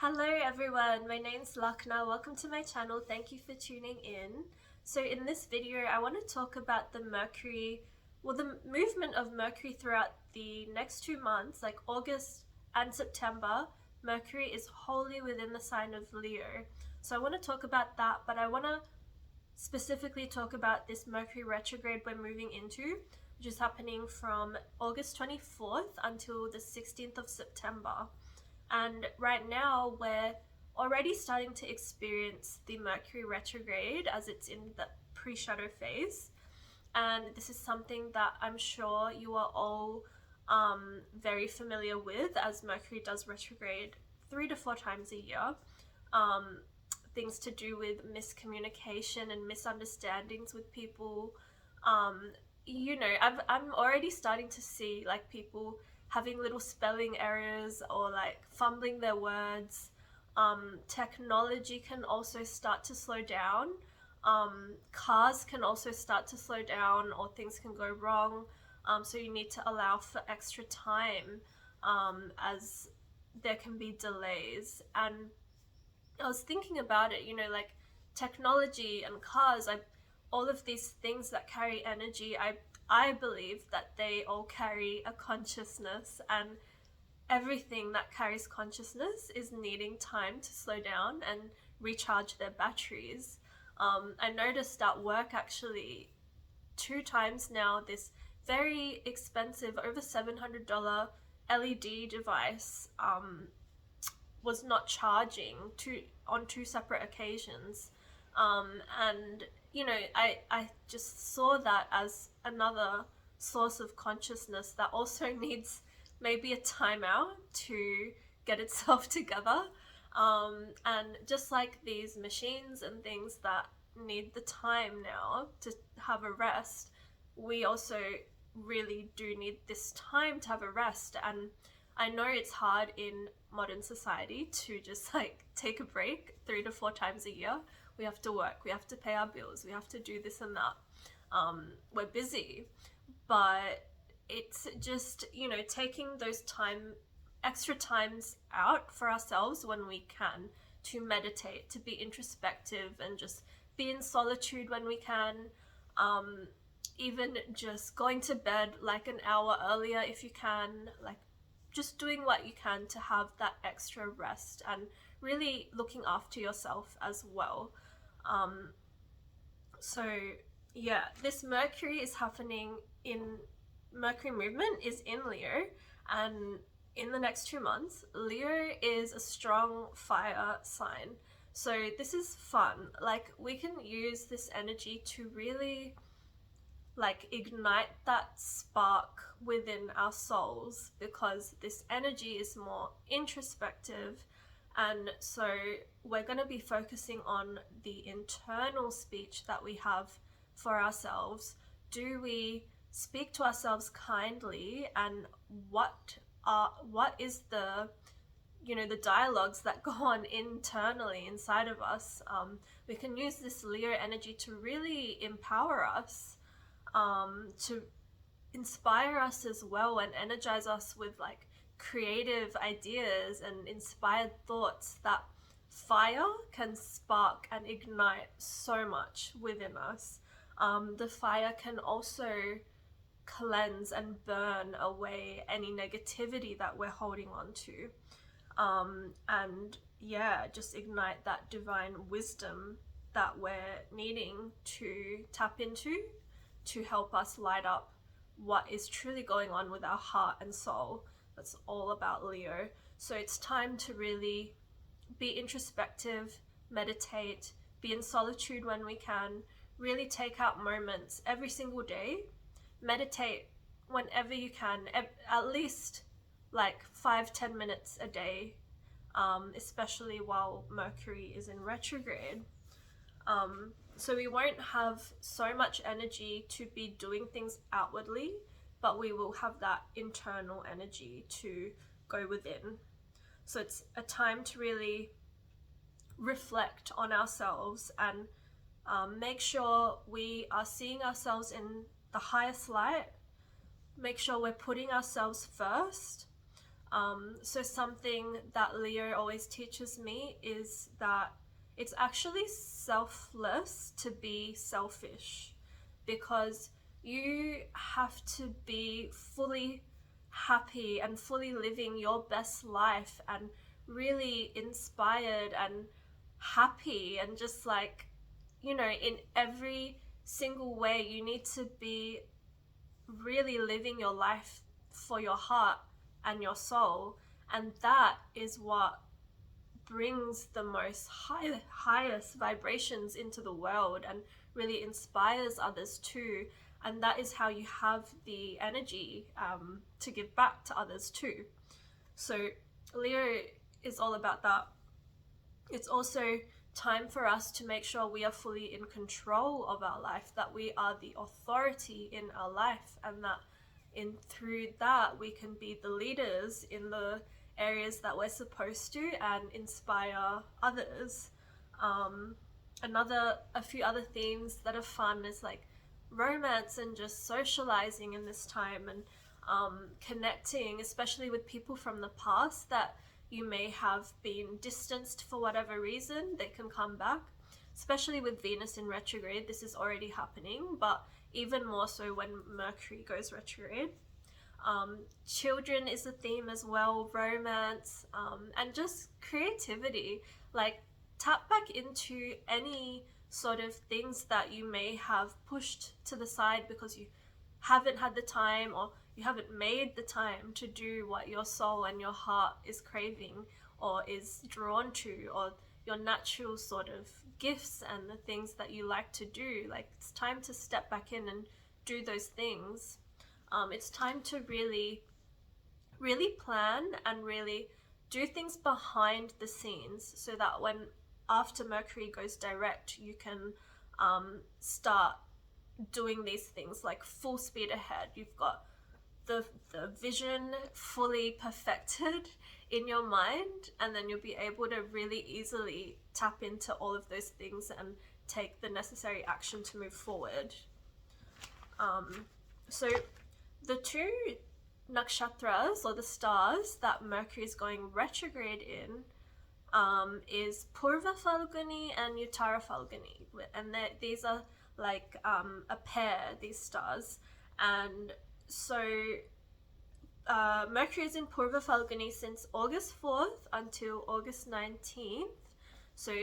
Hello everyone, my name's Lakna. Welcome to my channel. Thank you for tuning in. So in this video, I want to talk about the movement of Mercury throughout the next 2 months, like August and September. Mercury is wholly within the sign of Leo. So I want to talk about that, but I want to specifically talk about this Mercury retrograde we're moving into, which is happening from August 24th until the 16th of September. And right now we're already starting to experience the Mercury retrograde as it's in the pre-shadow phase. And this is something that I'm sure you are all very familiar with, as Mercury does retrograde 3 to 4 times a year. Things to do with miscommunication and misunderstandings with people. I'm already starting to see like people having little spelling errors or like fumbling their words. Technology can also start to slow down. Cars can also start to slow down, or things can go wrong. So you need to allow for extra time, as there can be delays. And I was thinking about it, like technology and cars, all of these things that carry energy, I believe that they all carry a consciousness, and everything that carries consciousness is needing time to slow down and recharge their batteries. I noticed at work actually 2 times now this very expensive, over $700 LED device was not charging on 2 separate occasions. And I just saw that as another source of consciousness that also needs maybe a timeout to get itself together. And just like these machines and things that need the time now to have a rest, we also really do need this time to have a rest. And I know it's hard in modern society to just like take a break 3 to 4 times a year. We have to work, we have to pay our bills, we have to do this and that. We're busy, but it's just, taking those extra times out for ourselves when we can, to meditate, to be introspective, and just be in solitude when we can. Even just going to bed like an hour earlier if you can, like just doing what you can to have that extra rest and really looking after yourself as well. So yeah, this Mercury is happening Mercury movement is in Leo, and in the next 2 months, Leo is a strong fire sign. So this is fun. Like, we can use this energy to really like ignite that spark within our souls, because this energy is more introspective. And so we're going to be focusing on the internal speech that we have for ourselves. Do we speak to ourselves kindly, and what is the dialogues that go on internally inside of us? We can use this Leo energy to really empower us, to inspire us as well, and energize us with like creative ideas and inspired thoughts. That fire can spark and ignite so much within us. The fire can also cleanse and burn away any negativity that we're holding on to. And yeah, just ignite that divine wisdom that we're needing to tap into, to help us light up what is truly going on with our heart and soul. That's all about Leo. So it's time to really be introspective, meditate, be in solitude when we can, really take out moments every single day, meditate whenever you can, at least like 5-10 minutes a day, especially while Mercury is in retrograde. So we won't have so much energy to be doing things outwardly, but we will have that internal energy to go within. So it's a time to really reflect on ourselves and make sure we are seeing ourselves in the highest light. Make sure we're putting ourselves first. So something that Leo always teaches me is that it's actually selfless to be selfish, because you have to be fully happy and fully living your best life and really inspired and happy, and just like, you know, in every single way you need to be really living your life for your heart and your soul. And that is what brings the highest vibrations into the world and really inspires others too. And that is how you have the energy to give back to others too. So Leo is all about that. It's also time for us to make sure we are fully in control of our life, that we are the authority in our life, and that through that we can be the leaders in the areas that we're supposed to and inspire others. A few other themes that are fun is like romance and just socializing in this time, and connecting, especially with people from the past that you may have been distanced for whatever reason. They can come back, especially with Venus in retrograde. This is already happening, but even more so when Mercury goes retrograde. Children is a theme as well, romance, and just creativity. Like, tap back into any sort of things that you may have pushed to the side because you haven't had the time, or you haven't made the time to do what your soul and your heart is craving or is drawn to, or your natural sort of gifts and the things that you like to do. Like, it's time to step back in and do those things. It's time to really plan and really do things behind the scenes, so that when after Mercury goes direct, you can start doing these things like full speed ahead. You've got the vision fully perfected in your mind, and then you'll be able to really easily tap into all of those things and take the necessary action to move forward. So the two nakshatras, or the stars, that Mercury is going retrograde in is Purva Falguni and Uttara Falguni, and these are like a pair, these stars. And so Mercury is in Purva Falguni since August 4th until August 19th, so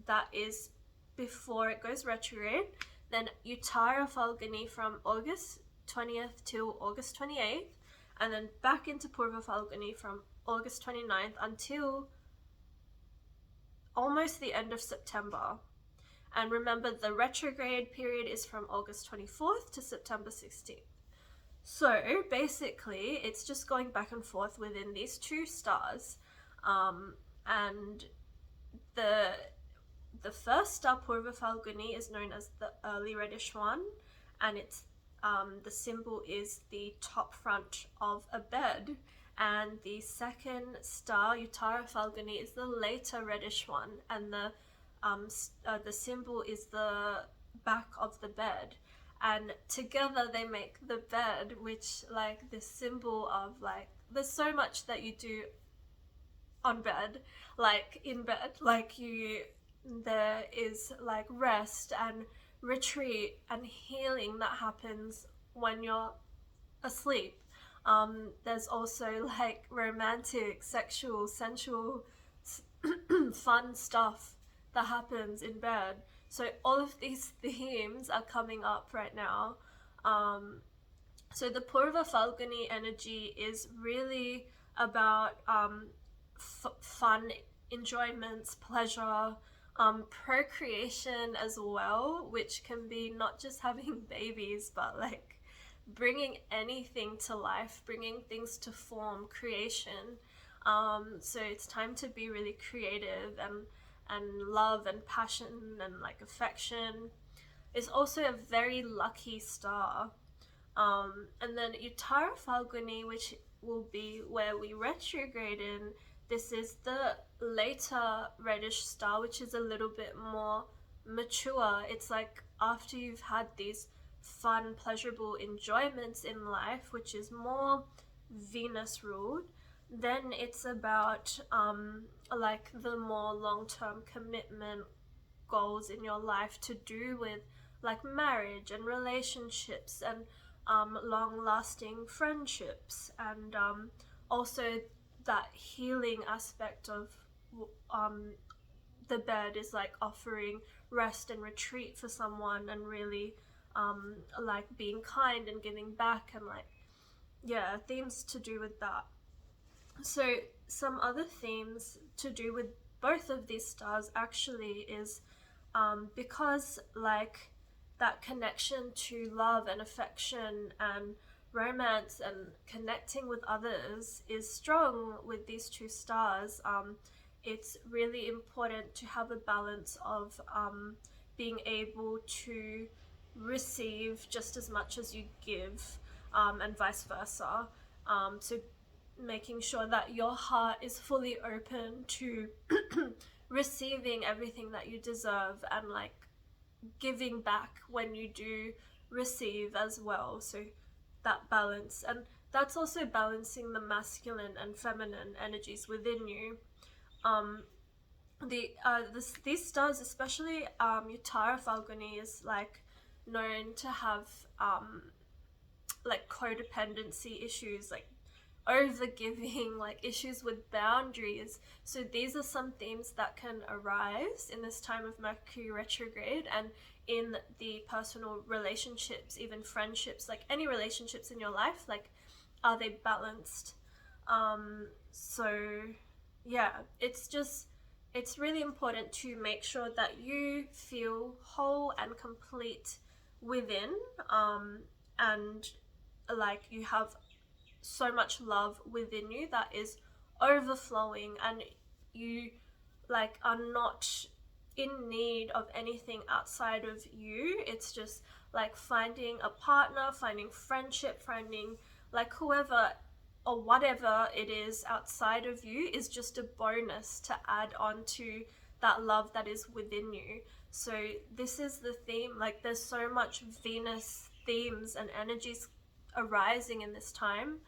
that is before it goes retrograde. Then Uttara Falguni from August 20th to August 28th, and then back into Purva Falguni from August 29th until almost the end of September. And remember, the retrograde period is from August 24th to September 16th. So basically, it's just going back and forth within these two stars. And the first star, Purva Falguni, is known as the early reddish one, and it's the symbol is the top front of a bed. And the second star, Uttara Falguni, is the later reddish one, and the symbol is the back of the bed. And together they make the bed, which, like, this symbol of, like, there's so much that you do on bed, like in bed, like there is like rest and retreat and healing that happens when you're asleep. There's also like romantic, sexual, sensual, fun stuff that happens in bed. So all of these themes are coming up right now. So the Purva Falguni energy is really about fun, enjoyments, pleasure, procreation as well, which can be not just having babies, but like bringing anything to life, bringing things to form, creation. So it's time to be really creative and love and passion and like affection. It's also a very lucky star. And then Uttara Falguni, which will be where we retrograde in, this is the later reddish star, which is a little bit more mature. It's like after you've had these fun, pleasurable enjoyments in life, which is more Venus ruled. then it's about like the more long-term commitment goals in your life to do with like marriage and relationships and long-lasting friendships, and also that healing aspect of um, the bed is like offering rest and retreat for someone, and really like being kind and giving back, and like, yeah, themes to do with that. So some other themes to do with both of these stars actually is because like that connection to love and affection and romance and connecting with others is strong with these two stars. It's really important to have a balance of being able to receive just as much as you give, and vice versa. So making sure that your heart is fully open to receiving everything that you deserve, and like giving back when you do receive as well. So that balance, and that's also balancing the masculine and feminine energies within you. um these stars, especially your Tara Falguni, is like known to have like codependency issues, like over giving, like issues with boundaries. So these are some themes that can arise in this time of Mercury retrograde, and in the personal relationships, even friendships, like any relationships in your life, like are they balanced? So yeah, it's really important to make sure that you feel whole and complete within, and like you have so much love within you that is overflowing, and you like are not in need of anything outside of you. It's just like finding a partner, finding friendship, finding like whoever or whatever it is outside of you is just a bonus to add on to that love that is within you. So this is the theme, like there's so much Venus themes and energies arising in this time.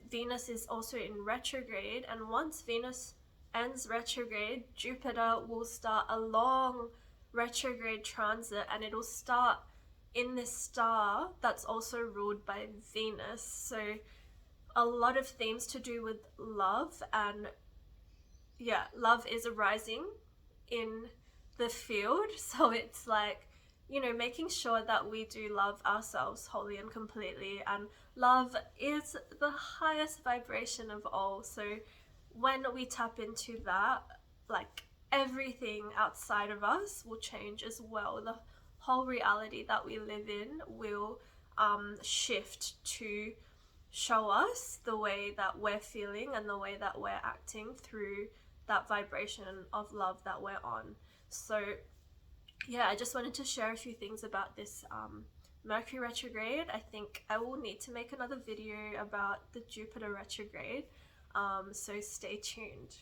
Venus is also in retrograde, and once Venus ends retrograde, Jupiter will start a long retrograde transit, and it'll start in this star that's also ruled by Venus. So a lot of themes to do with love, and yeah, love is arising in the field. So it's like, you know, making sure that we do love ourselves wholly and completely, and love is the highest vibration of all. So when we tap into that, like everything outside of us will change as well. The whole reality that we live in will shift to show us the way that we're feeling and the way that we're acting through that vibration of love that we're on. So yeah, I just wanted to share a few things about this Mercury retrograde. I think I will need to make another video about the Jupiter retrograde, so stay tuned.